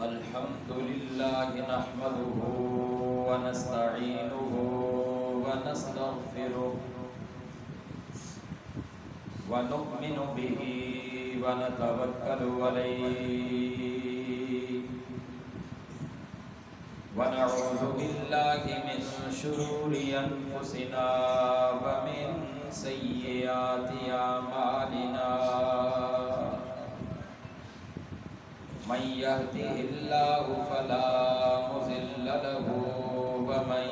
الحمد لله نحمده ونستعينه ونستغفره ونؤمن به ونتوكل عليه ونعوذ بالله من شرور أنفسنا ومن سيئات أعمالنا من يهده الله فلا مضل له ومن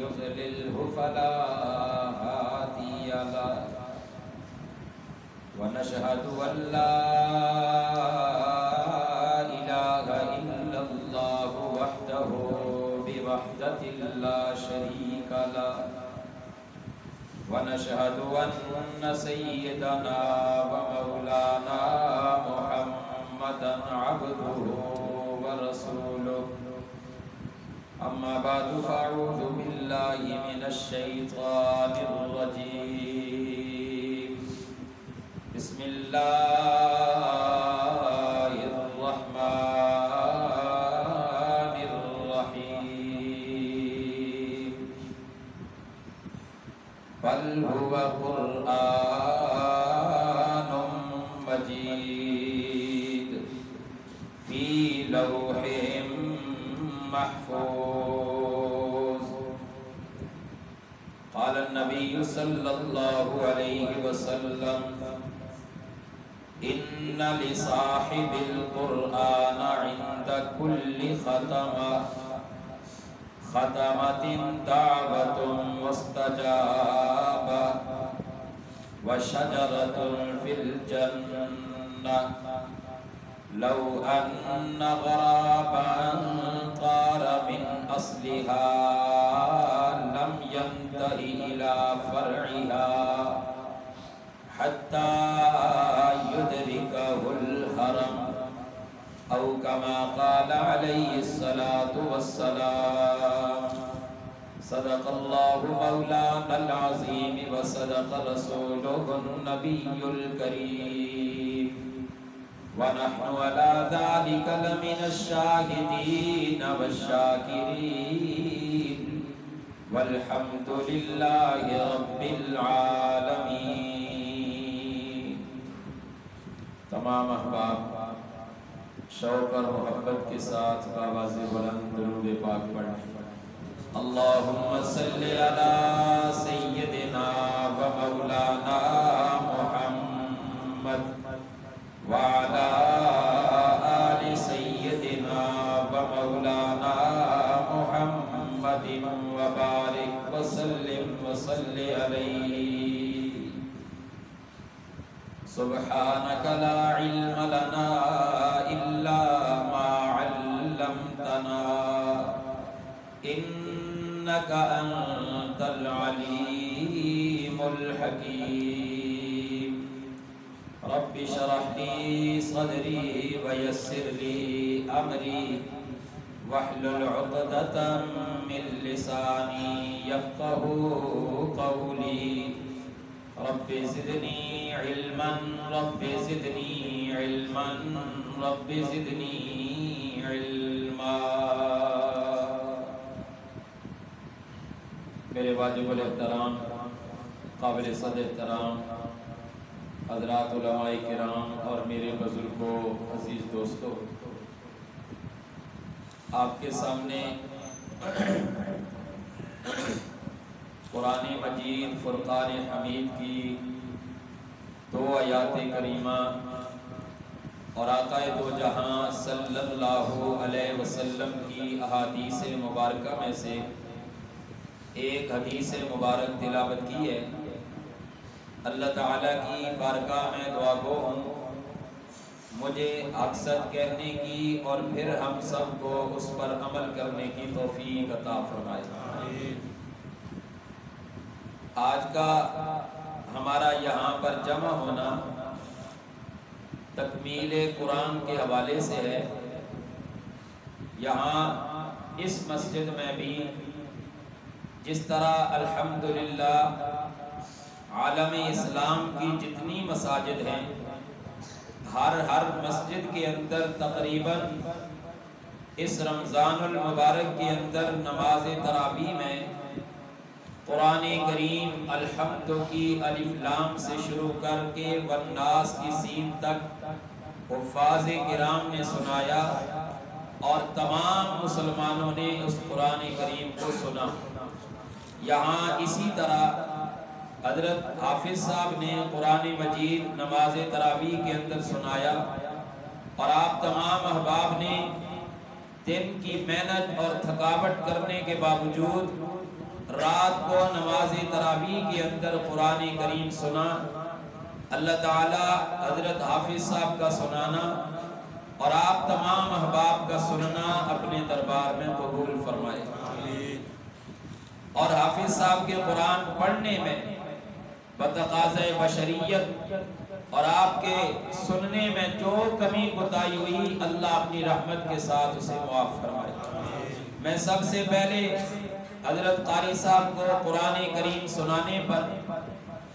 يضلله فلا هادي له ونشهد أن لا إله إلا الله وحده بوحدة لا شريك له ونشهد أن سيدنا ومولانا محمدا عبده ورسوله أما بعد فأعوذ بالله من الشيطان الرجيم بسم الله الرحمن الرحيم بل هو قرآن مجيد في لوح محفوظ قال النبي صلى الله عليه وسلم إن لصاحب القرآن عند كل ختمة دعوة مستجابة وشجرة في الجنة لو أن غرابا طار من أصلها لم ينتهي إلى فرعها حتى يدركه الهرم أو كما قال عليه الصلاة والسلام صدق الله مولانا العظيم وصدق رسوله النبي الكريم ونحن على ذلك لمن الشاهدين والشاكرين والحمد لله رب العالمين. تمام احباب شوق اور محبت کے ساتھ آواز بلند درود پاک پڑھیں. اللہم صلی علی سیدنا و مولانا محمد وعلى آل سيدنا ومولانا محمد وبارك وسلم وصل عليه. سبحانك لا علم لنا إلا ما علمتنا إنك أنت العليم الحكيم. رب اشرح لي صدري ويسر لي أمري واحلل عقدة من لساني يفقهوا قولي. رب زدني علما رب زدني علما رب زدني علما. میرے واجب الاحترام قابل صد احترام حضرات علماء کرام اور میرے بزرگوں عزیز دوستوں، آپ کے سامنے قرآن مجید فرقان حمید کی 2 آیات کریمہ اور آقا دو جہاں صلی اللہ علیہ وسلم کی احادیث مبارکہ میں سے ایک حدیث مبارک تلاوت کی ہے. اللہ تعالیٰ کی بارگاہ میں دعا گو ہوں مجھے اقصد کہنے کی اور پھر ہم سب کو اس پر عمل کرنے کی توفیق عطا فرمائے. آج کا ہمارا یہاں پر جمع ہونا تکمیل قرآن کے حوالے سے ہے. یہاں اس مسجد میں بھی جس طرح الحمدللہ عالم اسلام کی جتنی مساجد ہیں ہر مسجد کے اندر تقریباً اس رمضان المبارک کے اندر نماز تراویح میں قرآن کریم الحمد کی الف لام سے شروع کر کے والناس کی سین تک حفاظ کرام نے سنایا اور تمام مسلمانوں نے اس قرآن کریم کو سنا۔ یہاں اسی طرح حضرت حافظ صاحب نے قرآن مجید نماز تراویح کے اندر سنایا اور آپ تمام احباب نے دن کی محنت اور تھکاوٹ کرنے کے باوجود رات کو نماز تراویح کے اندر قرآن کریم سنا۔ اللہ تعالی حضرت حافظ صاحب کا سنانا اور آپ تمام احباب کا سننا اپنے دربار میں قبول فرمائے، اور حافظ صاحب کے قرآن پڑھنے میں بتقاضۂ بشریت اور آپ کے سننے میں جو کمی کوتاہی ہوئی اللہ اپنی رحمت کے ساتھ اسے معاف فرمائے۔ میں سب سے پہلے حضرت قاری صاحب کو قرآن کریم سنانے پر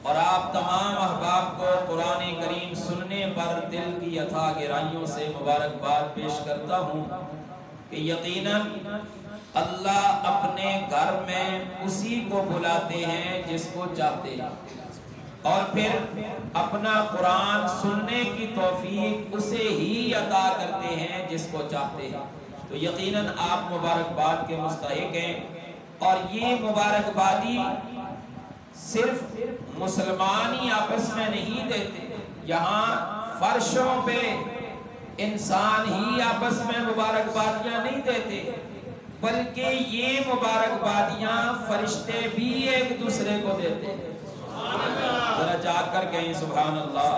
اور آپ تمام احباب کو قرآن کریم سننے پر دل کی اتھا گہرائیوں سے مبارکباد پیش کرتا ہوں کہ یقیناً اللہ اپنے گھر میں اسی کو بلاتے ہیں جس کو چاہتے ہیں، اور پھر اپنا قرآن سننے کی توفیق اسے ہی عطا کرتے ہیں جس کو چاہتے ہیں۔ تو یقیناً آپ مبارکباد کے مستحق ہیں، اور یہ مبارکبادی صرف مسلمان ہی آپس میں نہیں دیتے، یہاں فرشوں پہ انسان ہی آپس میں مبارکبادیاں نہیں دیتے، بلکہ یہ مبارکبادیاں فرشتے بھی ایک دوسرے کو دیتے ہیں۔ ذرا جاگ کر کہیں سبحان اللہ۔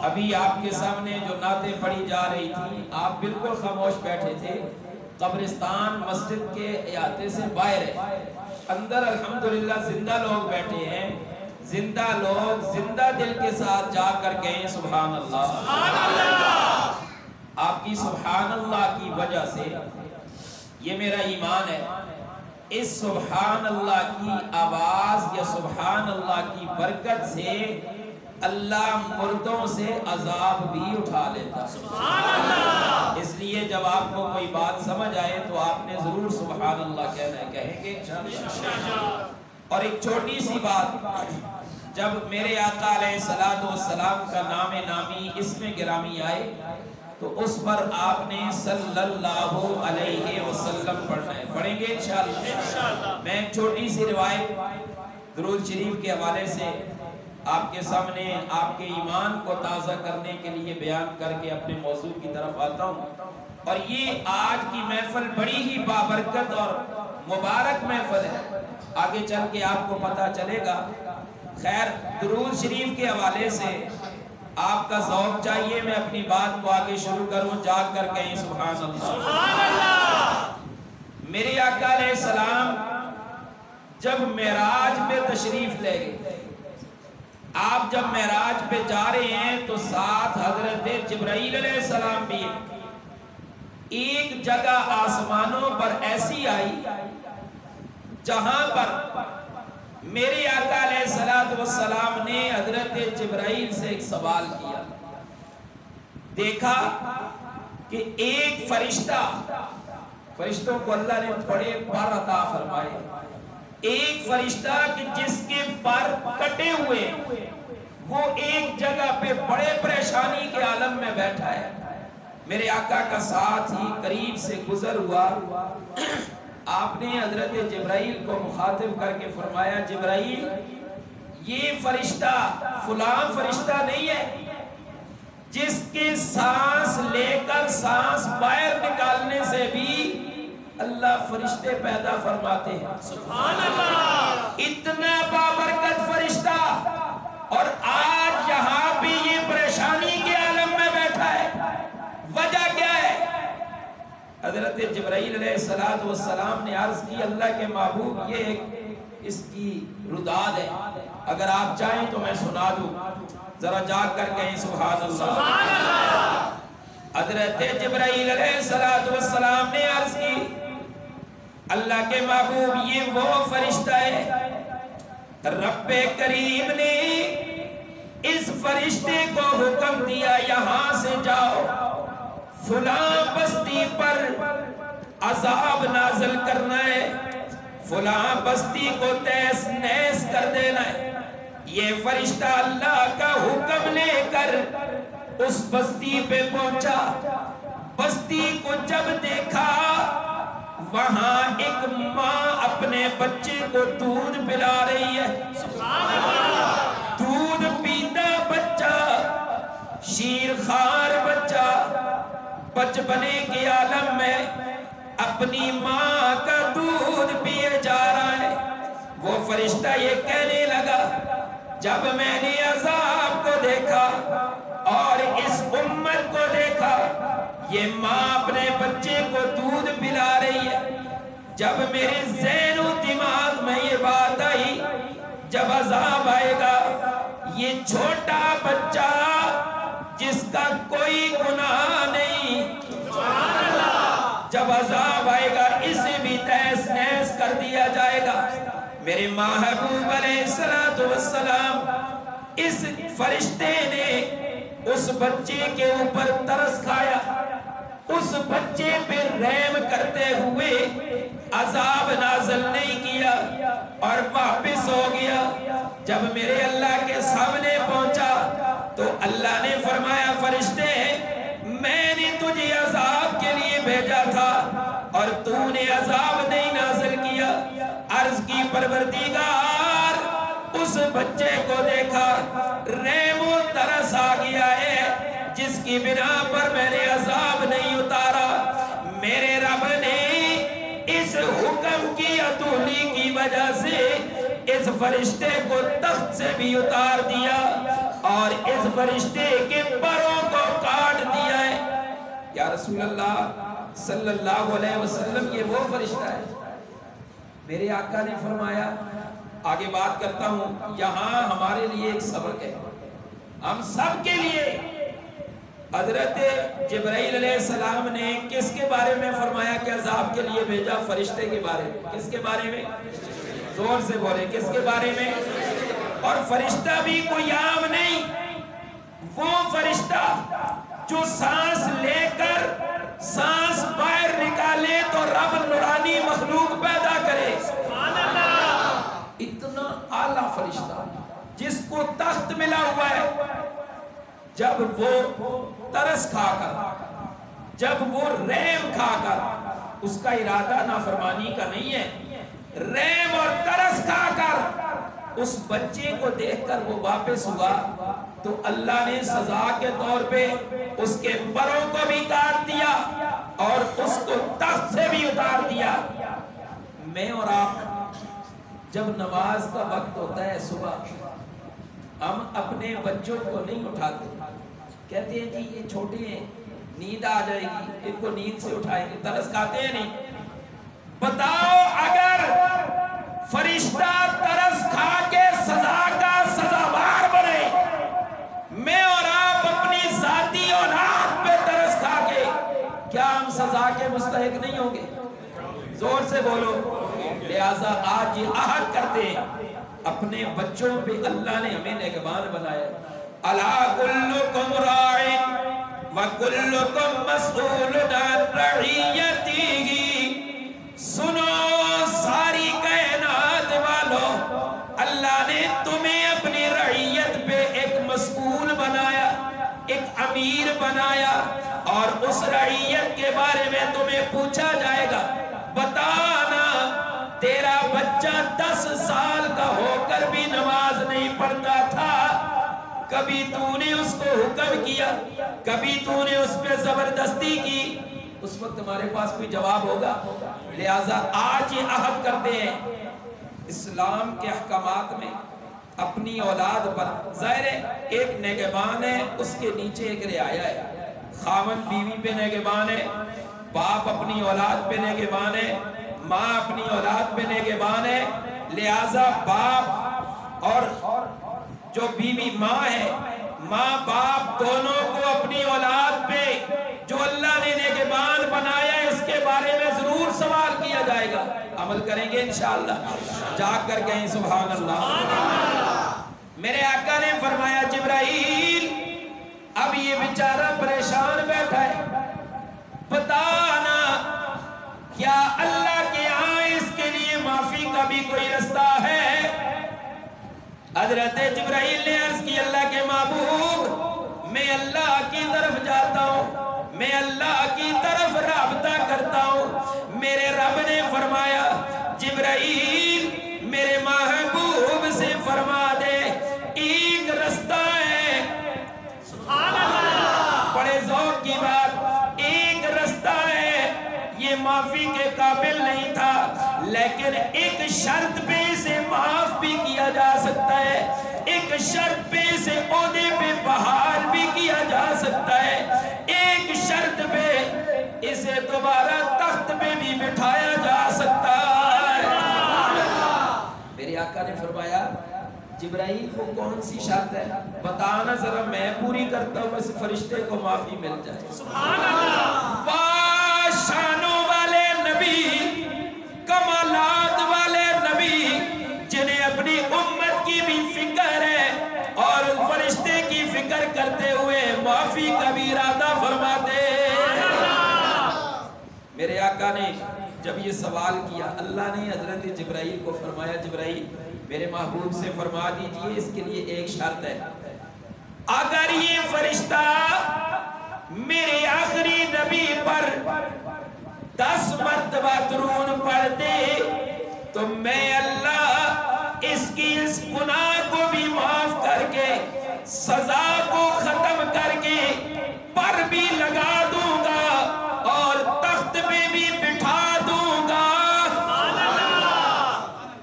ابھی آپ کے سامنے جو نعتیں پڑھی جا رہی تھی آپ بالکل خاموش بیٹھے تھے، قبرستان مسجد کے احاطے سے باہر ہے، اندر الحمدللہ زندہ لوگ بیٹھے ہیں، زندہ لوگ زندہ دل کے ساتھ جا کر کہیں سبحان اللہ۔ آپ کی سبحان اللہ کی وجہ سے یہ میرا ایمان ہے، اس سبحان اللہ کی آواز یا سبحان اللہ کی برکت سے اللہ مردوں سے عذاب بھی اٹھا لیتا ہے۔ اس لیے جب آپ کو کوئی بات سمجھ آئے تو آپ نے ضرور سبحان اللہ کہنا ہے، کہیں گے انشاءاللہ۔ اور ایک چھوٹی سی بات، جب میرے آقا علیہ السلام کا نام نامی اسم گرامی آئے تو اس پر آپ نے صلی اللہ علیہ وسلم پڑھنا ہے، پڑھیں گے انشاءاللہ۔ میں ایک چھوٹی سی روایت درود شریف کے حوالے سے آپ کے سامنے آپ کے ایمان کو تازہ کرنے کے لیے بیان کر کے اپنے موضوع کی طرف آتا ہوں، اور یہ آج کی محفل بڑی ہی بابرکت اور مبارک محفل ہے، آگے چل کے آپ کو پتہ چلے گا۔ خیر، درود شریف کے حوالے سے آپ کا ذوق چاہیے، میں اپنی بات کو آگے شروع کروں، جاگ کر کہیں سبحان اللہ۔ میرے آقا علیہ السلام جب معراج پہ تشریف لے گئے، آپ جب معراج پہ جا رہے ہیں تو ساتھ حضرت جبرائیل علیہ السلام بھی ہیں۔ ایک جگہ آسمانوں پر ایسی آئی جہاں پر میرے آقا علیہ السلام نے حضرت جبرائیل سے ایک سوال کیا، دیکھا کہ ایک فرشتہ، فرشتوں کو اللہ نے بڑے پر عطا فرمائے، ایک فرشتہ کہ جس کے پر کٹے ہوئے وہ ایک جگہ پہ بڑے پریشانی کے عالم میں بیٹھا ہے۔ میرے آقا کا ساتھ ہی قریب سے گزر ہوا، آپ نے حضرت جبرائیل کو مخاطب کر کے فرمایا، جبرائیل یہ فرشتہ فلاں فرشتہ نہیں ہے جس کے سانس لے کر سانس باہر نکالنے سے بھی اللہ فرشتے پیدا فرماتے ہیں۔ سبحان اللہ، اتنا بابرکت فرشتہ، اور آج یہاں بھی یہ پریشانی کے عالم میں بیٹھا ہے، وجہ کیا ہے؟ حضرت جبرائیل علیہ السلام نے عرض کی، اللہ کے محبوب یہ ایک اس کی رداد ہے، اگر آپ چاہیں تو میں سنا دوں، ذرا جاگ کر کہیں سبحان اللہ۔ حضرت جبرائیل علیہ السلام نے عرض کی، اللہ کے محبوب یہ وہ فرشتہ ہے، رب کریم نے اس فرشتے کو حکم دیا یہاں سے جاؤ، فلاں بستی پر عذاب نازل کرنا ہے، فلاں بستی کو تیس نیس کر دینا ہے۔ یہ فرشتہ اللہ کا حکم لے کر اس بستی پہ پہنچا۔ بستی کو جب دیکھا وہاں ایک ماں اپنے بچے کو دودھ پلا رہی ہے، دودھ پیتا بچہ، شیر خوار بچہ، بچپنے کے عالم میں اپنی ماں کا دودھ پیے جا رہا ہے۔ وہ فرشتہ یہ کہنے لگا جب میں نے عذاب کو دیکھا اور اس امت کو دیکھا، یہ ماں اپنے بچے کو دودھ پلا رہی ہے، جب میرے ذہن و دماغ میں یہ بات آئی جب عذاب آئے گا یہ چھوٹا بچہ جس کا کوئی گناہ نہیں، جب عذاب آئے گا اسے بھی تیس نیس کر دیا جائے گا۔ میرے محبوب علیہ السلام اس فرشتے نے اس بچے کے اوپر ترس کھایا، اس بچے پہ رحم کرتے ہوئے عذاب نازل نہیں کیا اور واپس ہو گیا۔ جب میرے اللہ کے سامنے پہنچا تو اللہ نے فرمایا فرشتے میں نے تجھے عذاب کے لیے بھیجا تھا اور تو نے عذاب نہیں نازل کیا۔ عرض کی پروردگار اس بچے کو دیکھا رحم و ترس آ گیا ہے جس کی بنا پر میں نے عذاب نہیں اتارا۔ میرے رب نے اس حکم کی عطولی کی وجہ سے اس فرشتے کو تخت سے بھی اتار دیا اور اس فرشتے کے پروں کو کاٹ دیا ہے۔ یا رسول اللہ صلی اللہ علیہ وسلم یہ وہ فرشتہ ہے۔ میرے آقا نے فرمایا، آگے بات کرتا ہوں، یہاں ہمارے لیے ایک سبق ہے ہم سب کے لیے۔ حضرت جبرائیل علیہ السلام نے کس کے بارے میں فرمایا کہ عذاب کے لیے بھیجا؟ فرشتے کے بارے میں۔ کس کے بارے میں؟ زور سے بولے، کس کے بارے میں؟ اور فرشتہ بھی کوئی عام نہیں، وہ فرشتہ جو سانس لے کر سانس باہر نکالے تو رب نورانی مخلوق پیدا کرے۔ اتنا اعلیٰ فرشتہ جس کو تخت ملا ہوا ہے، جب وہ ترس کھا کر، جب وہ رحم کھا کر، اس کا ارادہ نافرمانی کا نہیں ہے، رحم اور ترس کھا کر اس بچے کو دیکھ کر وہ واپس ہوا تو اللہ نے سزا کے طور پہ اس کے پروں کو بھی کاٹ دیا اور اس کو تخت سے بھی اتار دیا۔ میں اور آپ جب نماز کا وقت ہوتا ہے صبح، ہم اپنے بچوں کو نہیں اٹھاتے، کہتے ہیں جی یہ چھوٹے ہیں نیند آ جائے گی، ان کو نیند سے اٹھائیں گے، ترس کھاتے ہیں نہیں۔ بتاؤ اگر فرشتہ ترس کھا کے سزا کا سزاوار بنے، میں اور آپ اپنی ذاتی اولاد پہ ترس کھا کے، کیا ہم سزا کے مستحق نہیں ہوں گے؟ زور سے بولو۔ لہٰذا آج یہ عہد کرتے ہیں اپنے بچوں پہ، اللہ نے ہمیں نگہبان بنایا۔ الا کلکم راع وکلکم مسئول عن رعیتہ، سنو ساری کائنات والو، اللہ نے تمہیں اپنی رعیت پہ ایک مسئول بنایا، ایک امیر بنایا، اور اس رعیت کے بارے میں تمہیں پوچھا جائے گا۔ بتانا تیرا بچہ 10 سال کا ہو کر بھی نماز نہیں پڑھتا تھا، کبھی تو نے اس کو حکم کیا، کبھی تو نے اس پہ زبردستی کی، اس وقت ہمارے پاس کوئی جواب ہوگا؟ لہٰذا آج یہ عہد کرتے ہیں اسلام کے احکامات میں اپنی اولاد پر، ظاہر ہے ایک نگہبان ہے، اس کے نیچے ایک رعایا ہے، خاوند بیوی پہ نگہبان ہے، باپ اپنی اولاد پہ نگہبان ہے، ماں اپنی اولاد پہ نگہبان ہے۔ لہٰذا باپ اور جو بیوی ماں ہے، ماں باپ دونوں کو اپنی اولاد پہ جو اللہ نے نگہبان بنایا اس کے بارے میں ضرور سوال کیا جائے گا۔ عمل کریں گے انشاءاللہ، جاگ کر کہیں سبحان اللہ۔ میرے آقا نے فرمایا جبرائیل اب یہ بیچارہ پریشان بیٹھا ہے، بتانا حضرت جبرائیل نے عرض کی اللہ کے محبوب میں اللہ کی طرف جاتا ہوں، میں اللہ کی طرف رابطہ کرتا ہوں۔ میرے رب نے فرمایا جبرائیل میرے محبوب سے فرما دے ایک رستہ ہے، سبحان اللہ، بڑے ذوق کی بات، ایک رستہ ہے، یہ معافی کے قابل نہیں تھا لیکن ایک شرط پہ اسے معاف بھی کیا جا سکتا ہے، ایک شرط پہ اسے عہدے پہ بحال بھی کیا جا سکتا ہے، ایک شرط پہ اسے دوبارہ تخت پہ بھی بٹھایا جا سکتا ہے۔ میرے آقا نے فرمایا جبرائیل کو کون سی شرط ہے بتانا ذرا، میں پوری کرتا ہوں، اس فرشتے کو معافی مل جائے۔ سبحان اللہ، باشانوں والے نبی، کمالات والے نبی، جنہیں اپنی امت کی بھی فکر ہے اور فرشتے کی فکر کرتے ہوئے معافی کا بھی ارادہ فرماتے ہیں۔ میرے آقا نے جب یہ سوال کیا، اللہ نے حضرت جبرائیل کو فرمایا جبرائیل میرے محبوب سے فرما دیجئے اس کے لیے ایک شرط ہے، اگر یہ فرشتہ میرے آخری نبی پر 10 مرتبہ درود پڑھ دے تو میں اللہ اس کی اس گناہ کو بھی معاف کر کے سزا کو ختم کر کے پر بھی لگا دوں گا اور تخت پہ بھی بٹھا دوں گا۔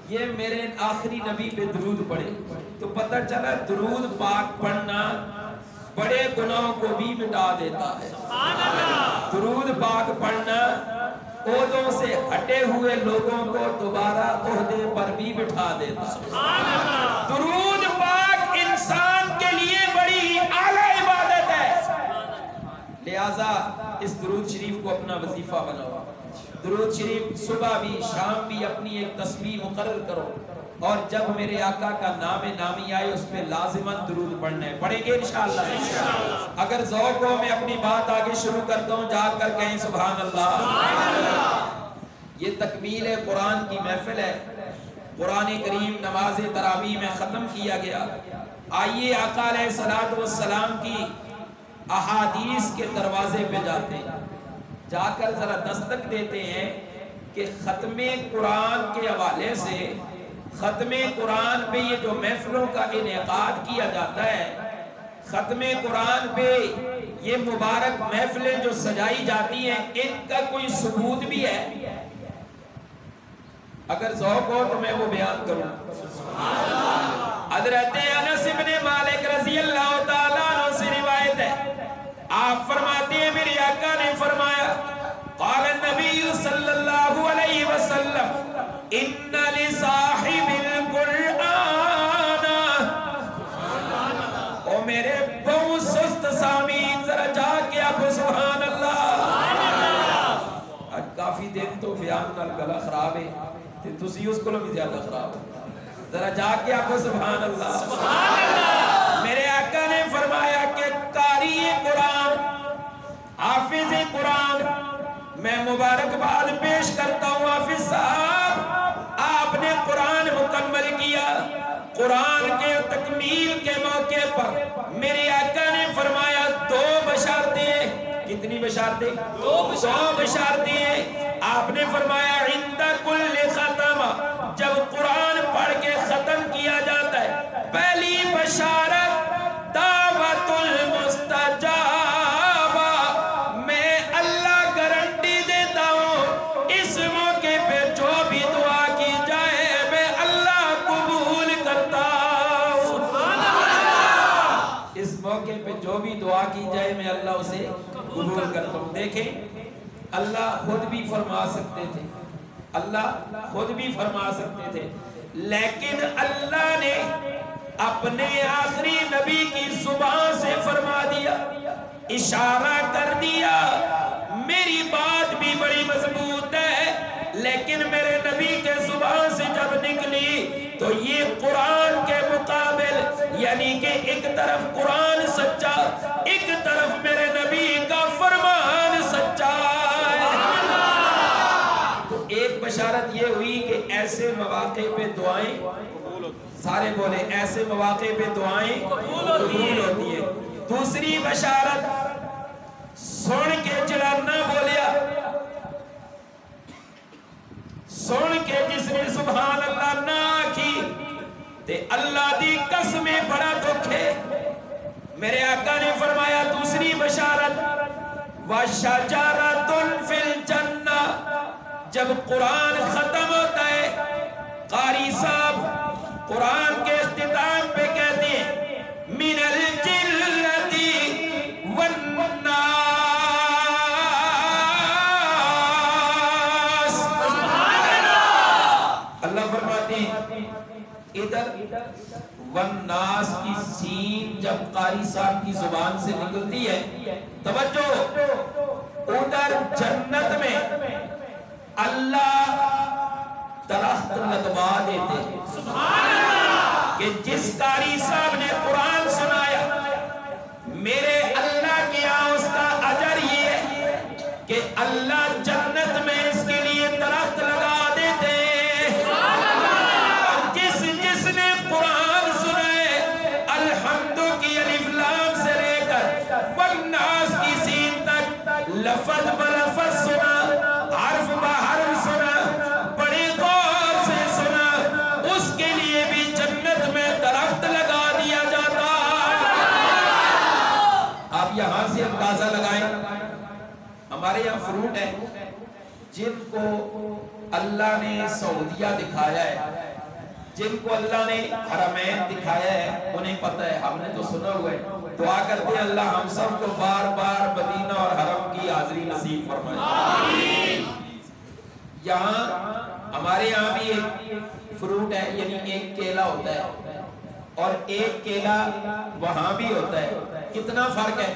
یہ میرے آخری نبی پہ درود پڑھے تو پتہ چلا درود پاک پڑھنا بڑے گناہوں کو بھی مٹا دیتا ہے۔ درود پاک پڑھنا عہدوں سے ہٹے ہوئے لوگوں کو دوبارہ عہدے پر بھی بٹھا دیتا ہے۔ درود پاک انسان کے لیے بڑی اعلیٰ عبادت ہے، لہٰذا اس درود شریف کو اپنا وظیفہ بناؤ۔ درود شریف صبح بھی شام بھی اپنی ایک تسبیح مقرر کرو، اور جب میرے آقا کا نام نامی آئے اس پہ لازماً درود پڑھنا ہے، پڑھیں گے انشاءاللہ۔ اگر ذوق ہو میں اپنی بات آگے شروع کرتا ہوں، جا کر کہیں سبحان اللہ۔ یہ تکمیل قرآن کی محفل ہے، قرآن کریم نماز تراویح میں ختم کیا گیا۔ آئیے آقا علیہ السلام کی احادیث کے دروازے پہ جاتے ہیں، جا کر ذرا دستک دیتے ہیں کہ ختم قرآن کے حوالے سے، ختم قرآن پہ یہ جو محفلوں کا انعقاد کیا جاتا ہے، ختم قرآن پہ یہ مبارک محفلیں جو سجائی جاتی ہیں، ان کا کوئی ثبوت بھی ہے؟ اگر ذوق ہو تو میں وہ بیان کروں۔ حضرت انس بن مالک رضی اللہ تعالیٰ عنہ سے روایت ہے، آپ فرماتے ہیں میرے آقا نے فرمایا قال النبی صلی اللہ علیہ وسلم ان لصاحب القرآن، او میرے بہت سست سامعین ذرا جا کے آپ سبحان اللہ۔ آج کافی دن تو بیان نال گلا خراب ہے تے تسی اس کو بھی زیادہ خراب ہے، ذرا جا کے آپ سبحان اللہ۔ میرے آقا نے فرمایا کہ قاری قرآن، حافظ قرآن، میں مبارکباد پیش کرتا ہوں حافظ صاحب، آپ نے قرآن مکمل کیا۔ قرآن کے تکمیل کے موقع پر میرے آقا نے فرمایا 2 بشارتیں، کتنی بشارتیں؟ 2 بشارتیں۔ آپ نے فرمایا عند کل ختم، جب قرآن پڑھ کے ختم کیا جاتا ہے، پہلی بشارت دعوت المستجاب، میں اللہ گارنٹی دیتا ہوں اس موقع پہ جو بھی دعا کی جائے میں اللہ قبول کرتا ہوں۔ اس موقع پہ جو بھی دعا کی جائے میں اللہ اسے قبول کرتا ہوں۔ دیکھیں اللہ خود بھی فرما سکتے تھے، اللہ خود بھی فرما سکتے تھے، لیکن اللہ نے اپنے آخری نبی کی زبان سے فرما دیا، اشارہ کر دیا۔ میری بات بھی بڑی مضبوط ہے لیکن میرے نبی کے زبان سے جب نکلی تو یہ قرآن کے مقابل، یعنی کہ ایک طرف قرآن سچا، ایک طرف میرے نبی کا فرمان سچا ہے۔ تو ایک بشارت یہ ہوئی کہ ایسے مواقع پہ دعائیں سارے بولے ایسے مواقع پہ دعائیں قبول ہوتی ہیں۔ دوسری بشارت سن کے جلانا بولیا، سن کے جس نے سبحان اللہ نہ کی تے اللہ دی قسمیں بڑا دکھ ہے۔ میرے آقا نے فرمایا دوسری بشارت وَشَجَرَةٌ فِي الْجَنَّةِ، جب قرآن ختم ہوتا ہے قاری صاحب قرآن کے اختتام پہ کہتے ہیں مِنَ الْجِلَّةِ وَالنَّاسِ، اللہ فرماتے ہیں ادھر والناس کی سین جب قاری صاحب کی زبان سے نکلتی ہے، توجہ، ادھر جنت میں اللہ درخت لگوا دیتے ہیں سبحان اللہ، کہ جس قاری صاحب نے قرآن سنایا میرے اللہ کے یہاں اس کا اجر یہ ہے کہ اللہ جنت میں اس کے لیے درخت لگا دیتے ہیں۔ لفظ بلفظ سنا، حرف بحرف سنا، بڑے غور سے سنا، اس کے لیے بھی جنت میں درخت لگا دیا جاتا۔ آپ یہاں سے اندازہ لگائیں، ہمارے یہاں فروٹ ہے جن کو اللہ نے سعودیہ دکھایا ہے، جن کو اللہ نے حرمین دکھایا ہے، انہیں پتہ ہے، ہم نے تو سنا ہوا ہے۔ دعا کرتے ہیں اللہ ہم سب کو بار بار مدینہ اور حرم کی حاضری نصیب فرمائے۔ یہاں ہمارے یہاں بھی ایک فروٹ ہے، یعنی ایک کیلا ہوتا ہے اور ایک کیلا وہاں بھی ہوتا ہے، کتنا فرق ہے؟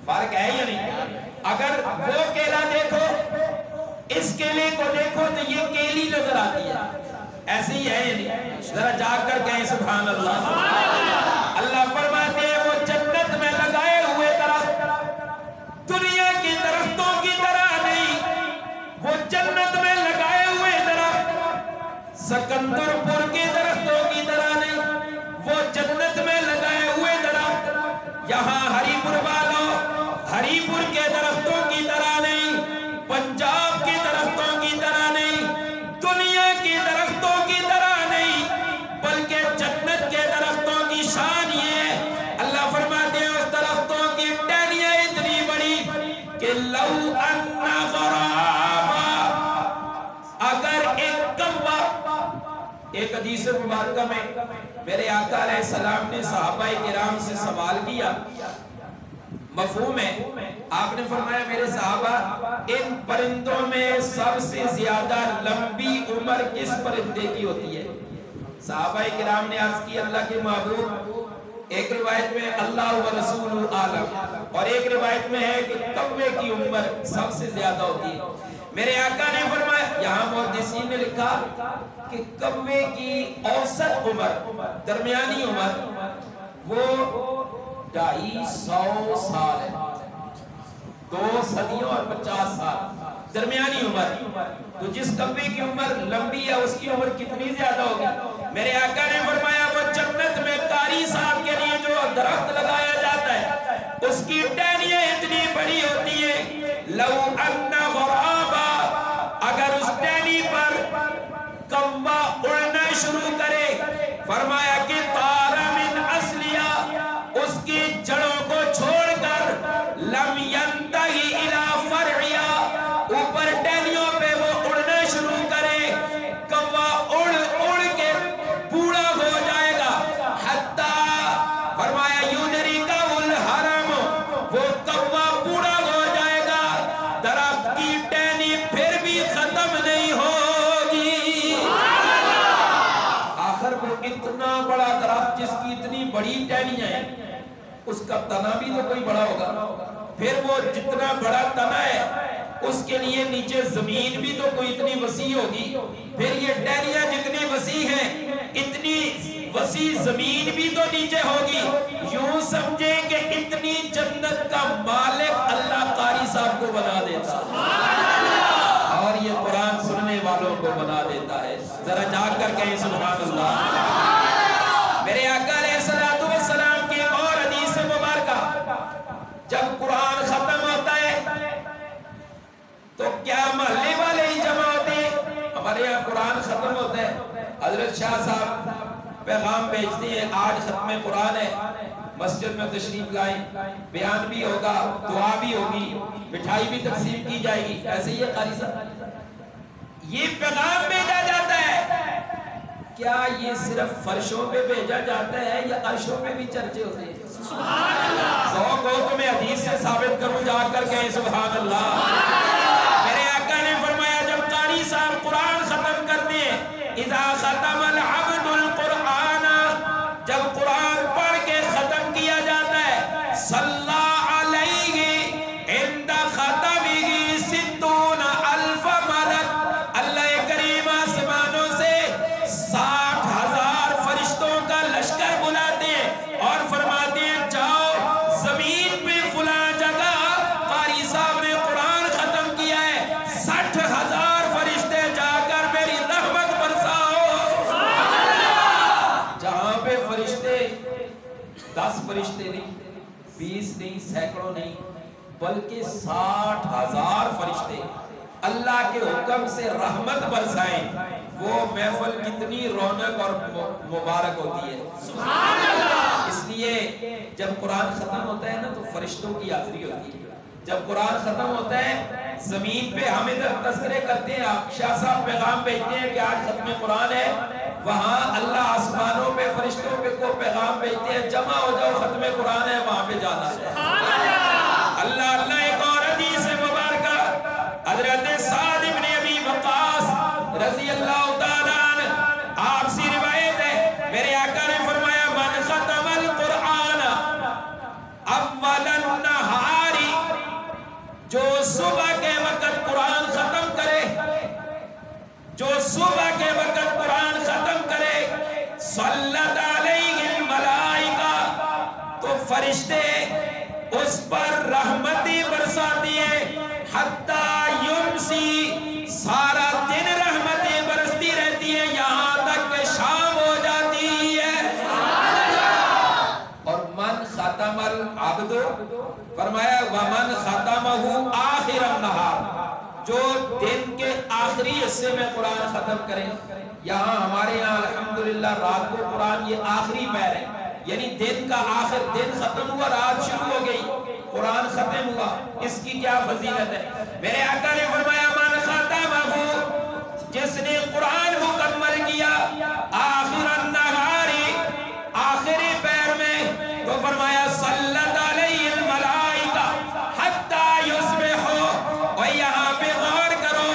فرق ہے یا نہیں؟ اگر وہ کیلا دیکھو اس کیلے کو دیکھو تو یہ کیلی نظر آتی ہے، ایسے ہی ہے یا نہیں؟ ذرا جاگ کر کہیں سبحان اللہ۔ اللہ فرماتے ہیں وہ جنت میں لگائے ہوئے درخت دنیا کے درختوں کی طرح نہیں، وہ جنت میں لگائے ہوئے درخت سکندر پور کے درختوں کی طرح نہیں، وہ جنت میں لگائے ہوئے درخت یہاں ہری پور والوں ہری پور کے درختوں کی طرح نہیں، پنجاب کے درختوں کی طرح نہیں، دنیا کے درختوں کی طرح نہیں، بلکہ جنت کے درختوں کی شان یہ ہے، اللہ فرماتے ہیں اس درختوں کی ٹہنیاں اتنی بڑی کہ لو ان غرابا، اگر ایک کوا، ایک حدیث مبارکہ میں میرے آقا علیہ السلام نے صحابہ کرام سے سوال کیا، مفہوم ہے، آپ نے فرمایا میرے صحابہ ان پرندوں میں سب سے زیادہ لمبی عمر کس پرندے کی ہوتی ہے؟ صحابہ کرام نے عرض کی اللہ کے محبوب، ایک روایت میں اللہ و رسول عالم اور ایک روایت میں ہے کہ کوے کی عمر سب سے زیادہ ہوتی ہے۔ میرے آقا نے فرمایا، یہاں محدثین نے لکھا کہ کوے کی اوسط عمر، درمیانی عمر وہ 250 سال ہے، 2 صدیوں اور 50 سال درمیانی عمر۔ تو جس کوے کی عمر لمبی ہے اس کی عمر کتنی زیادہ ہوگی؟ میرے آقا نے فرمایا وہ جنت میں قاری صاحب کے لیے جو درخت لگایا جاتا ہے اس کی ٹہنیاں اتنی بڑی ہوتی ہیں، لو ان غرابا، اگر اس ٹہنی پر کوا اڑنا شروع کرے، فرمایا کہ طار من اصلیا، اس کی جڑوں کو چھوڑ کر لم ینتہی الی فرعیا، اوپر ٹہنیوں پہ وہ اڑنا شروع کرے، کوا اڑ اڑ کے بوڑھا ہو جائے گا، حتی فرمایا یدرکہ الحرم، وہ کوا بوڑھا ہو جائے گا، درخت کی ٹہنی پھر بھی ختم نہیں ہوگی۔ آخر وہ اتنا بڑا درخت جس کی اتنی بڑی ٹہنیاں ہیں، اس کا تنا بھی تو کوئی بڑا ہوگا، پھر وہ جتنا بڑا تنا ہے اس کے لیے نیچے زمین بھی تو کوئی اتنی وسیع ہوگی، پھر یہ ٹہنیاں جتنی وسیع ہیں اتنی وسیع زمین بھی تو نیچے ہوگی، یوں سمجھیں کہ اتنی جنت کا مالک اللہ قاری صاحب کو بنا دیتا اور یہ قرآن سننے والوں کو بنا دیتا ہے۔ ذرا جاگ کر کہیں سبحان اللہ۔ جب قرآن ختم ہوتا ہے تو کیا محلے والے ہی جمع ہوتے ہیں؟ ہمارے یہاں قرآن ختم ہوتا ہے، حضرت شاہ صاحب پیغام بھیجتے ہیں آج ختم قرآن ہے، مسجد میں تشریف لائیں، بیان بھی ہوگا، دعا بھی ہوگی، مٹھائی بھی تقسیم کی جائے گی. ایسے ہی ہے قاری صاحب، یہ پیغام بھیجا جاتا ہے. کیا یہ صرف فرشوں پہ بھیجا جاتا ہے یا عرشوں پہ بھی چرچے ہوتے ہیں؟ سبحان اللہ. ذوق ہو تو میں حدیث سے ثابت کروں، جا کر کہیں سبحان اللہ. میرے آقا نے فرمایا جب قاری صاحب قرآن ختم کرتے ہیں، اذا ختم العبد القرآن، جب قرآن پڑھ کے ختم کیا جاتا ہے، صلی علیہ عند ختمہ 60,000 ملک، اللہ کریم آسمانوں سے 60,000 فرشتوں کا لشکر بلاتے ہیں اور فرماتے ہیں جاؤ زمین پہ فلاں جگہ قاری صاحب نے قرآن ختم کیا ہے، 60,000 فرشتے جا کر میری رحمت برساؤ. جہاں پہ فرشتے 10 فرشتے نہیں، 20 نہیں، سینکڑوں نہیں، بلکہ 60,000 فرشتے اللہ کے حکم سے رحمت برسائیں، وہ محفل کتنی رونق اور مبارک ہوتی ہے. سبحان اللہ. اس لیے جب قرآن ختم ہوتا ہے نا تو فرشتوں کی حاضری ہوتی ہے. جب قرآن ختم ہوتا ہے زمین پہ ہم ادھر تذکرے کرتے ہیں، شاہ صاحب پیغام بھیجتے ہیں کہ آج ختم قرآن ہے، وہاں اللہ آسمانوں پہ فرشتوں پہ کو پیغام بھیجتے ہیں جمع ہو جاؤ ختم قرآن ہے، وہاں پہ جانا ہے. اللہ اللہ. ایک اور حدیث مبارکہ حضرت سعد بن ابی وقاص رضی اللہ تعالیٰ عنہ آپ سے روایت ہے، میرے آقا نے فرمایا من ختم القرآن اول النہار، جو صبح کے وقت قرآن ختم کرے، جو صبح کے وقت قرآن ختم کرے، صلت علیہ الملائکہ، تو فرشتے اس پر رحمتی برساتی ہیں، حتی یمسی، سارا دن رحمتیں برستی رہتی ہیں یہاں تک کہ شام ہو جاتی ہے. اور من ختم العبد، فرمایا ومن ختمہ آخر النہار، جو دن کے آخری حصے میں قرآن ختم کرے. یہاں ہمارے یہاں الحمدللہ رات کو قرآن یہ آخری پیر ہے، یعنی دن کا آخر دن ختم ہوا، رات شروع ہو گئی، قرآن ختم ہوا. اس کی کیا فضیلت ہے؟ میرے آقا نے فرمایا من ختمہ، جس نے قرآن مکمل کیا آخر النہار، آخری پیر میں، تو فرمایا صلت علیہ الملائکہ حتی یصبحوا. اور یہاں پہ غور کرو،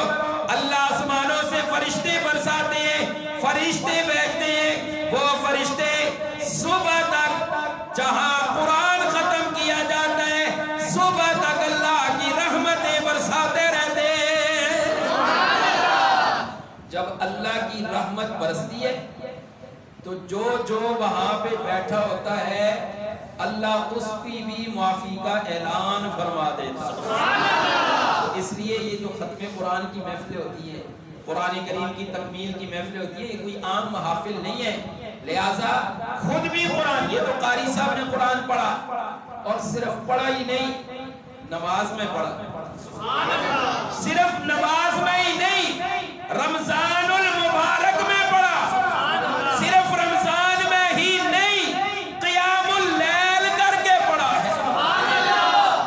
اللہ آسمانوں سے فرشتے برساتے ہیں، فرشتے بھیجتے ہیں، وہ فرشتے صبح تک جہاں قرآن ختم کیا جاتا ہے صبح تک اللہ کی رحمتیں برساتے رہتے ہیں. جب اللہ کی رحمت برستی ہے تو جو وہاں پہ بیٹھا ہوتا ہے اللہ اس کی بھی معافی کا اعلان فرما دیتا ہے. اس لیے یہ جو ختم قرآن کی محفلیں ہوتی ہے، قرآن کریم کی تکمیل کی محفلیں ہوتی ہے، یہ کوئی عام محافل نہیں ہے. لہٰذا خود بھی قرآن، یہ تو قاری صاحب نے قرآن پڑھا، اور صرف پڑھا ہی نہیں، نماز میں پڑھا. صرف نماز میں ہی نہیں، رمضان المبارک میں پڑھا. صرف رمضان میں ہی نہیں، قیام اللیل کر کے پڑھا ہے.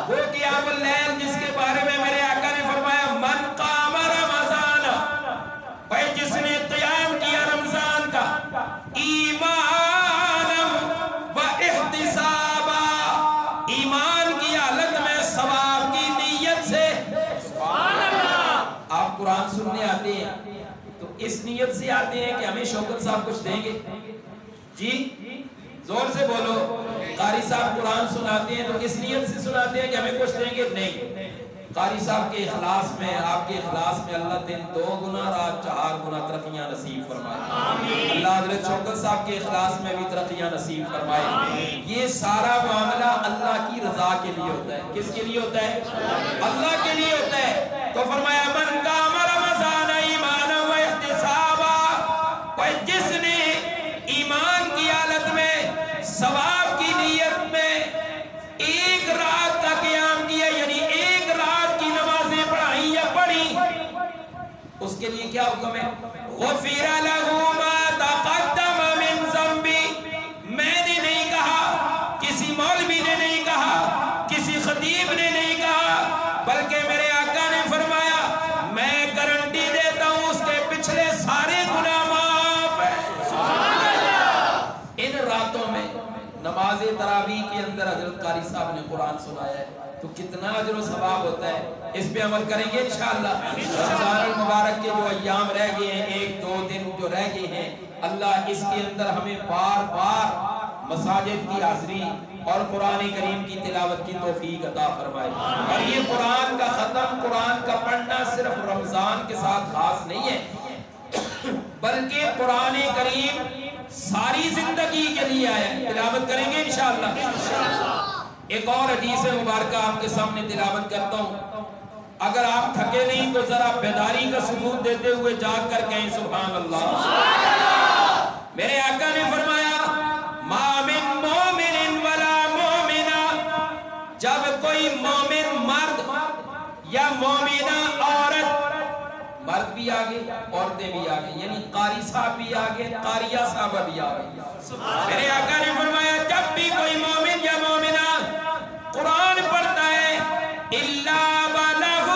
وہ قیام اللیل جس کے بارے میں میرے آقا نے فرمایا من قام رمضان، بھائی جس نے قیام کیا رمضان کا، ایمانم و احتسابا، ایمان کی حالت میں ثواب کی نیت سے. آپ قرآن سننے آتے ہیں تو اس نیت سے آتے ہیں کہ ہمیں شوکت صاحب کچھ دیں گے؟ جی زور سے بولو. قاری صاحب قرآن سناتے ہیں تو اس نیت سے سناتے ہیں کہ ہمیں کچھ دیں گے؟ نہیں. قاری صاحب کے اخلاص میں، آپ کے اخلاص میں اللہ دن 2 گنا رات 4 گنا ترقیاں نصیب فرمائے. اللہ حضرت شوکت صاحب کے اخلاص میں بھی ترقیاں نصیب فرمائے. یہ سارا معاملہ اللہ کی رضا کے لیے ہوتا ہے. کس کے لیے ہوتا ہے؟ اللہ کے لیے ہوتا ہے. تو فرمایا من قام رمضان ایمانا و احتسابا، جس نے ایمان کی حالت میں ثواب کی نیت میں 1 رات تک کے لیے کیا حکم ہے؟ غفر لہ ما تقدم من ذنبی. میں نے نہیں کہا، کسی مولوی نے نہیں کہا، کسی خطیب نے نہیں کہا، بلکہ میرے آقا نے فرمایا میں گارنٹی دیتا ہوں اس کے پچھلے سارے گناہ معاف ہیں. ان راتوں میں نماز تراویح کے اندر حضرت قاری صاحب نے قرآن سنایا ہے تو کتنا اجر و ثواب ہوتا ہے. اس پہ عمل کریں گے انشاءاللہ. رمضان المبارک کے جو ایام رہ گئے ہیں، 1-2 دن جو رہ گئے ہیں، اللہ اس کے اندر ہمیں بار بار مساجد کی حاضری اور قرآن کریم کی تلاوت کی توفیق عطا فرمائے. اور یہ قرآن کا ختم، قرآن کا پڑھنا صرف رمضان کے ساتھ خاص نہیں ہے، بلکہ قرآن کریم ساری زندگی کے لیے آیا ہے. تلاوت کریں گے انشاءاللہ. ایک اور حدیث مبارکہ آپ کے سامنے تلاوت کرتا ہوں. اگر آپ تھکے نہیں تو ذرا بیداری کا ثبوت دیتے ہوئے جاگ کر کہیں سبحان اللہ. میرے آقا نے فرمایا ما من مومن ولا مومنہ، جب کوئی مومن مرد یا مومنہ عورت، مرد بھی آگے عورتیں بھی آگے، یعنی قاری صاحب بھی آگے قاریہ صاحبہ بھی آگے. میرے آقا نے فرمایا جب بھی کوئی مومن یا مومنہ قرآن پڑھتا ہے الا وَلَهُ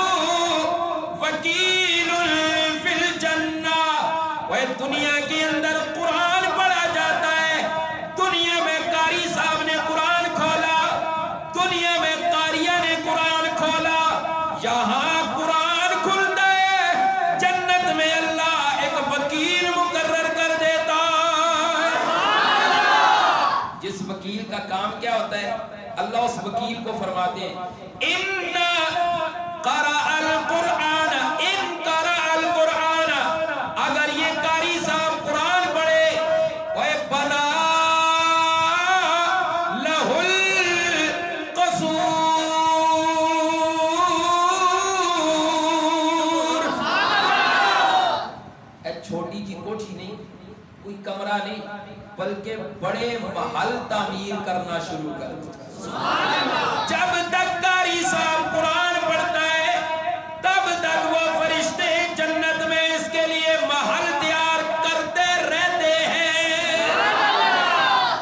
وَكِيلٌ فِي الْجَنَّةِ، وہ دنیا کے اندر قرآن پڑھا جاتا ہے. دنیا میں قاری صاحب نے قرآن کھولا، دنیا میں قاریہ نے قرآن کھولا، یہاں قرآن کھلتا ہے جنت میں اللہ ایک وکیل مقرر کر دیتا ہے. جس وکیل کا کام کیا ہوتا ہے؟ اللہ اس وکیل کو فرماتے ہیں ان قرأ القرآن، ان قرأ القرآن، اگر یہ قاری صاحب قرآن پڑھے وَبَنَا لَهُ الْقَصُورِ، ایک چھوٹی جی کوٹھی نہیں، کوئی کمرہ نہیں، بلکہ بڑے محل تعمیر کرنا شروع کر دیا. جب تک قاری صاحب قرآن پڑھتا ہے تب تک وہ فرشتے جنت میں اس کے لیے محل تیار کرتے رہتے ہیں.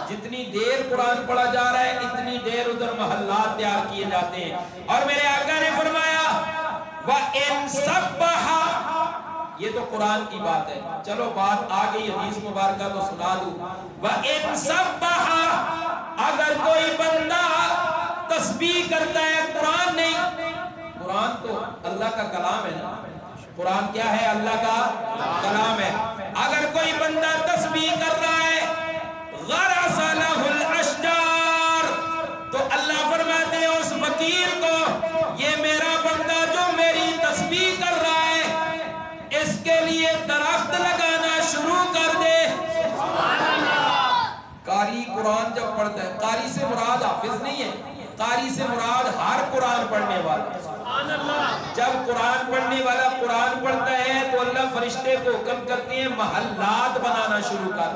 جتنی دیر قرآن پڑھا جا رہا ہے اتنی دیر ادھر محلات تیار کیے جاتے ہیں. اور میرے آقا نے فرمایا وَإِن سَبَّحَ، یہ تو قرآن کی بات ہے، چلو بات آ گئی حدیث مبارکہ تو سنا دوں. وَإِن سَبَّحَ، اگر کوئی بندہ تسبیح کرتا ہے، قرآن نہیں، قرآن تو اللہ کا کلام ہے نا، قرآن کیا ہے؟ اللہ کا کلام ہے. اگر کوئی بندہ تسبیح کر رہا ہے غرس لہ الاشجار، تو اللہ فرماتے ہیں اس وکیل کو یہ میرا بندہ جو میری تسبیح کر رہا ہے اس کے لیے درخت لگانا شروع کر دے. قاری قرآن جب پڑھتا ہے، قاری سے مراد حافظ نہیں ہے، قاری سے مراد ہر قرآن پڑھنے والا. جب قرآن پڑھنے والا قرآن پڑھتا ہے تو اللہ فرشتے کو حکم کرتے ہیں محلات بنانا شروع کر.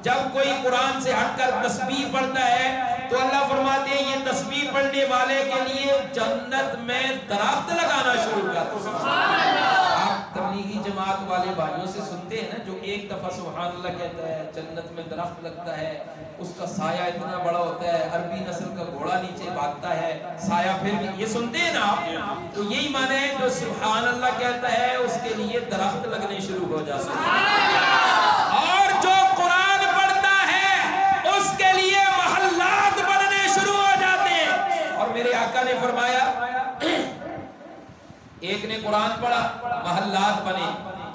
جب کوئی قرآن سے ہٹ کر تسبیح پڑھتا ہے تو اللہ فرماتے ہیں یہ تسبیح پڑھنے والے کے لیے جنت میں درخت لگانا شروع کر. آپ تبلیغی جماعت والے بھائیوں سے سنتے ہیں نا جو ایک دفعہ سبحان اللہ کہتا ہے جنت میں درخت لگتا ہے، اس کا سایہ اتنا بڑا ہوتا ہے، عربی نسل کا گھوڑا نیچے بھاگتا ہے، سایہ پھر بھی، یہ سنتے ہیں نا آپ؟ تو یہی معنی ہے جو سبحان اللہ کہتا ہے اس کے لیے درخت لگنے شروع ہو جاتے ہیں. اور جو قرآن پڑھتا ہے اس کے لیے محلات بننے شروع ہو جاتے ہیں. اور میرے آقا نے فرمایا ایک نے قرآن پڑھا محلات بنے،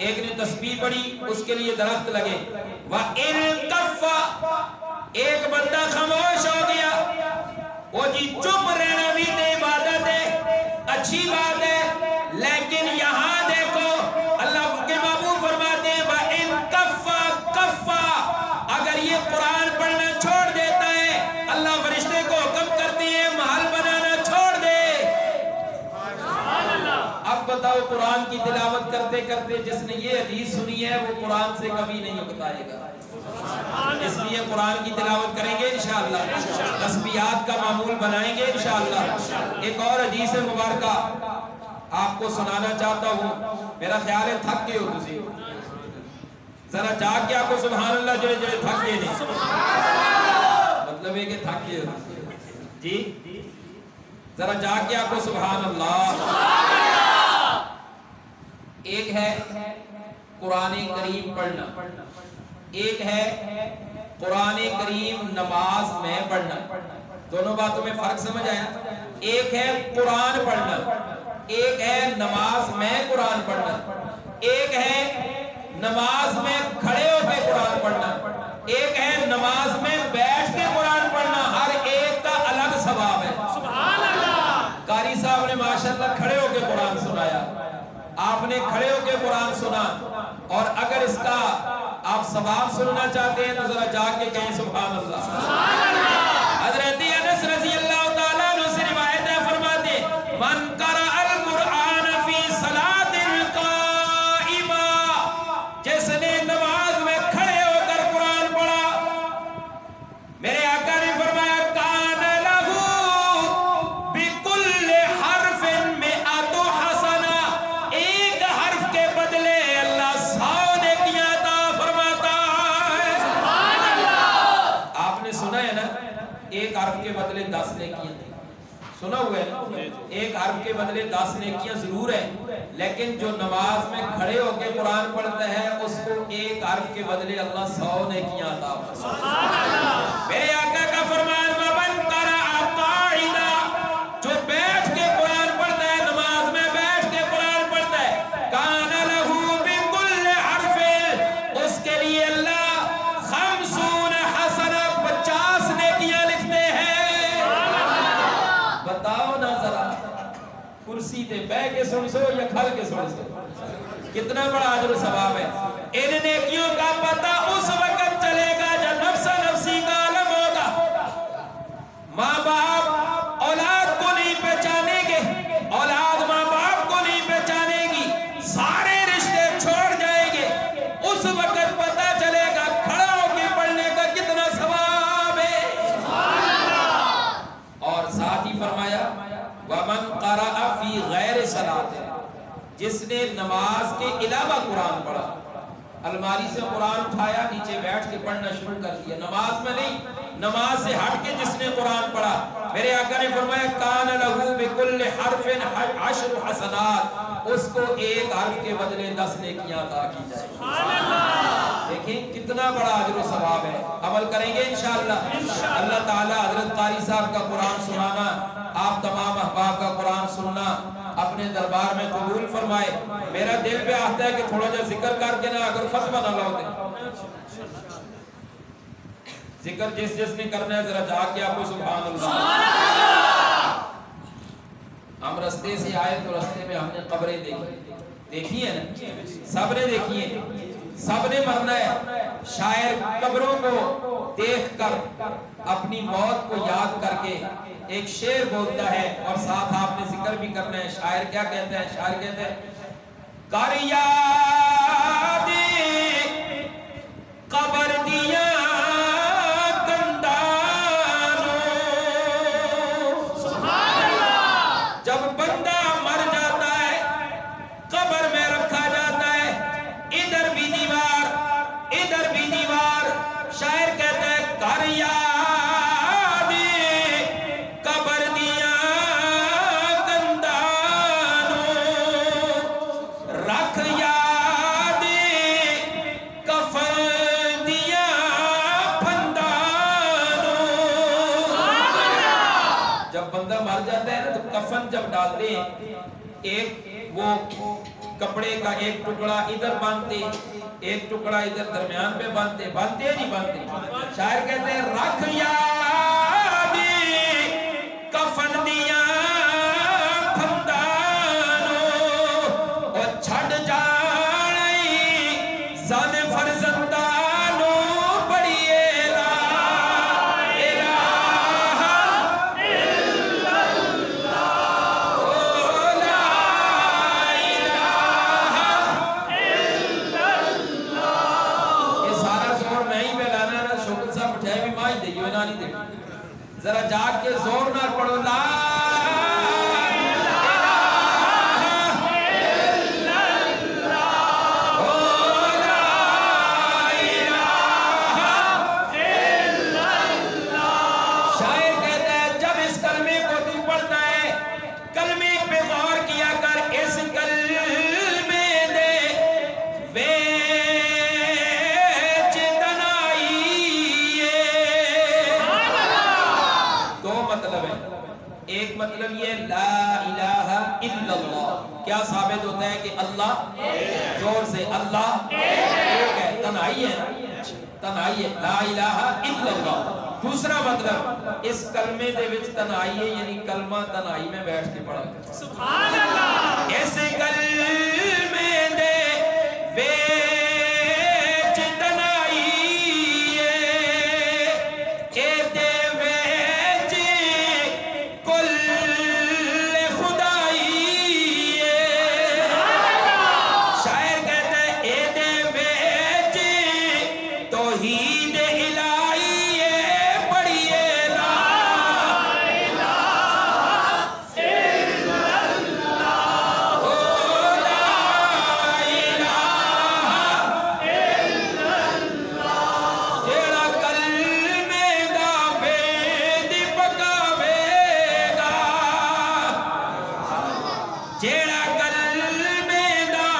ایک نے تسبیح پڑھی اس کے لیے درخت لگے. وَإِن كَفَّ، ایک بندہ خاموش ہو گیا، وہ جی چپ رہنا بھی تو عبادت ہے، اچھی بات ہے، لیکن یہاں دیکھو اللہ کے محبوب فرماتے ہیں وَإِن كَفَّ، اگر یہ قرآن پڑھنا چھوڑ دیتا ہے اللہ فرشتے کو حکم کرتے ہیں محل بنانا چھوڑ دے. اب بتاؤ قرآن کی تلاوت کرتے کرتے جس نے یہ حدیث سنی ہے وہ قرآن سے کبھی نہیں اکتائے گا. اس لیے قرآن کی تلاوت کریں گے انشاءاللہ، تسبیحات کا معمول بنائیں گے انشاءاللہ. ایک اور حدیث مبارکہ آپ کو سنانا چاہتا ہوں. میرا خیال ہے تھک گئے ہو تسی. ذرا جاگ کے آپ کو سبحان اللہ جڑے جڑے تھک گئے نہیں. مطلب ہے کہ تھک گئے ہو جی. ذرا جاگ کے آپ کو سبحان اللہ. ایک ہے قرآن کریم پڑھنا, ایک ہے قرآن کریم نماز میں پڑھنا. دونوں باتوں میں فرق سمجھ آیا؟ ایک ہے قرآن پڑھنا, ایک ہے نماز میں قرآن پڑھنا. ایک ہے نماز میں کھڑے ہو کے قرآن پڑھنا, ایک ہے نماز میں بیٹھ کے قرآن پڑھنا. ہر ایک کا الگ ثواب ہے. سبحان اللہ. قاری صاحب نے ماشاءاللہ کھڑے ہو کے قرآن سنایا, آپ نے کھڑے ہو کے قرآن سنا, اور اگر اس کا آپ ثواب سننا چاہتے ہیں تو ذرا جا کے کہیں سبحان اللہ. سبحان اللہ. حضرت انس رضی اللہ تعالیٰ عنہ سے روایت ہے, فرماتے من قرأ القرآن فی صلاۃ القائمہ, جس نے نماز میں کھڑے ہو کر قرآن پڑھا, میرے آقا نے فرمایا کان لہ بکل حرف مئۃ حسنہ, ایک حرف کے بدلے اللہ 100 نیکیاں عطا فرماتا ہے. سبحان اللہ. آپ نے سنا ہے نا, ایک حرف کے بدلے 10 نیکیاں. سنا ہوا ہے نا, ایک حرف کے بدلے 10 نیکیاں ضرور ہیں, لیکن جو نماز میں کھڑے ہو کے قرآن پڑھتا ہے اس کو ایک حرف کے بدلے اللہ 100 نیکیاں عطا فرماتا ہے. میرے آقا کا فرمان ومن قرأ قاعدا, جو بیٹھ کے قرآن پڑھتا ہے, نماز میں بیٹھ کے قرآن پڑھتا ہے, کان لہ بکل حرف, اس کے لیے اللہ 50 حسنہ 50 نیکیاں لکھتے ہیں. بتاؤ نا ذرا, کرسی تے بہ کے سن سو یا کھل کے سن سو, کتنا بڑا اجر و ثواب ہے. ان نیکیوں کا پتہ اس وقت چلے گا جب نفس نفسی کا عالم ہوگا. ماں باپ اولاد کو نہیں پہچانیں گے, اولاد ماں باپ کو نہیں پہچانے گی, سارے رشتے چھوڑ جائیں گے. اس وقت پتہ چلے گا کھڑا ہو کے پڑھنے کا کتنا ثواب ہے. اور ساتھ ہی فرمایا وَمَنْ قَرَأَ فِي غَيْرِ صَلَاةٍ, جس نے نماز کے علاوہ قرآن پڑھا, الماری سے قرآن اٹھایا, نیچے بیٹھ کے پڑھنا شروع کر دیا, نماز میں نہیں, نماز سے ہٹ کے جس نے قرآن پڑھا, میرے آقا نے فرمایا کان لہ بکل حرف 10 حسنات, اس کو ایک حرف کے بدلے 10 نیکیاں عطا کی جائے. دیکھیں کتنا بڑا اجر و ثواب ہے. عمل کریں گے انشاءاللہ. اللہ تعالی حضرت قاری صاحب کا قرآن سنانا, آپ تمام احباب کا قرآن سننا اپنے دربار میں قبول فرمائے. میرا دل پہ آتا ہے کہ تھوڑا جا ذکر کر کے نا اگر فتوہ نہ لو دے, ذکر جس جس نے کرنا ہے ذرا جا کے آپ کو سبحان اللہ. ہم رستے سے آئے تو رستے میں ہم نے قبریں دیکھی ہیں نا, سب نے دیکھی ہیں, سب نے مرنا ہے. شاعر قبروں کو دیکھ کر اپنی موت کو یاد کر کے ایک شعر بولتا ہے, اور ساتھ آپ نے ذکر بھی کرنا ہے. شاعر کیا کہتا ہے؟ شاعر کہتا ہے کر یاد قبر دیا گندانو, سبحان اللہ. جب بندہ مر جاتا ہے قبر میں رکھا جاتا ہے, ادھر بھی دیوار ادھر بھی دیوار. شاعر کہتا ہے کر یاد قبر دیا گندانو, رکھ یاد کفن دیا پھندانو. جب بندہ مر جاتا ہے نا تو کفن جب ڈالتے ہیں, ایک وہ کپڑے کا ایک ٹکڑا ادھر باندھتے, ایک ٹکڑا ادھر درمیان پہ باندھتے نہیں باندھتے. شاعر کہتے ہیں رکھ یاد کفن دیا پھندانو, اور چھڑ جائی زن فرزندانو, بڑی لا الہ الا اللہ, لا الہ الا اللہ. یہ سارا زور میں ہی پہ لانا نا, شوکت صاحب مٹھائی بھی ماں ہی دے, یہ نہ نہیں دے. ذرا جاگ کے زور نہ پڑھو لا الا اللہ. کیا ثابت ہوتا ہے کہ اللہ زور سے اللہ ایک ہے، تنہائی ہے، تنہائی ہے، لا الہ الا اللہ. دوسرا مطلب اس کلمے دے وچ تنہائی ہے، یعنی کلمہ تنہائی میں بیٹھ کے پڑھا کرتا. سبحان اللہ. اس کلمے دے وچ تنہائی ہے، اے دے وچ کل خدائی ہے. شاعر کہتا ہے اے دے وچ توحید الہی ہے، پڑھیے لا الہ الا اللہ، لا الہ الا اللہ. جیڑا کلمے دا وید پکاوے گا، جیڑا کلمے دا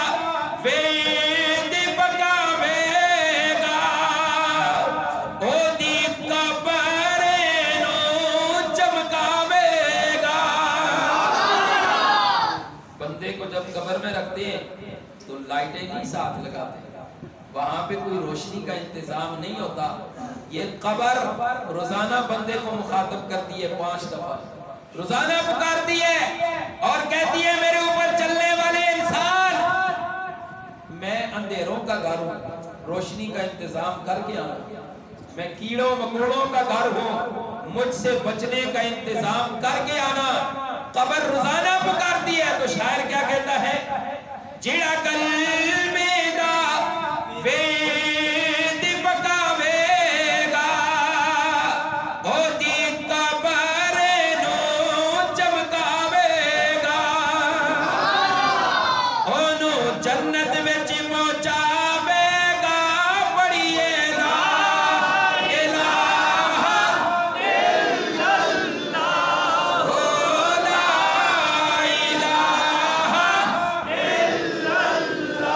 وید پکاوے گا، او دی قبر نو چمکاوے گا. بندے کو جب قبر میں رکھتے ہیں تو لائٹیں نہیں ساتھ لگاتے، وہاں پہ کوئی روشنی کا انتظام نہیں ہوتا. یہ قبر روزانہ بندے کو مخاطب کرتی ہے، 5 دفعہ روزانہ پکارتی ہے اور کہتی ہے میرے اوپر چلنے والے انسان، میں اندھیروں کا گھر ہوں، روشنی کا انتظام کر کے آنا. میں کیڑوں مکوڑوں کا گھر ہوں، مجھ سے بچنے کا انتظام کر کے آنا. قبر روزانہ پکارتی ہے. تو شاعر کیا کہتا ہے؟ جیڑا کلمے دا وید پکاوے گا، او دی قبر نو چمکاوے گا، اونو جنت وچ پہنچاوے گا. پڑھیے لا الہ الا اللہ، لا الہ الا اللہ.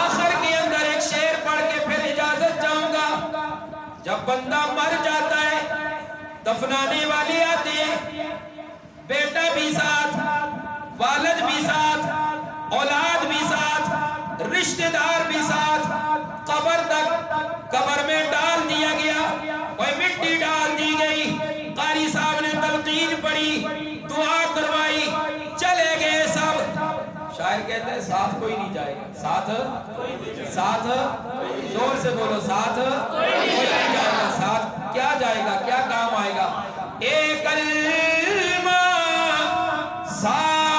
آخر کے اندر ایک شعر پڑھ کے پھر اجازت چاہوں گا. جب بندہ مر جاتا ہے، دفنانے والے آتے ہیں، بیٹا بھی ساتھ، والد بھی ساتھ، اولاد بھی ساتھ، رشتہ دار بھی ساتھ. قبر تک، قبر میں ڈال دیا گیا، کوئی مٹی ڈال دی گئی، قاری صاحب نے تلقین پڑھی، دعا کروائی، چلے گئے سب. شاعر کہتے ہیں ساتھ کوئی نہیں جائے گا. ساتھ زور سے بولو، ساتھ کوئی نہیں جائے گا. ساتھ کیا جائے گا؟ کیا کام آئے گا؟ ایک کلمہ ساتھ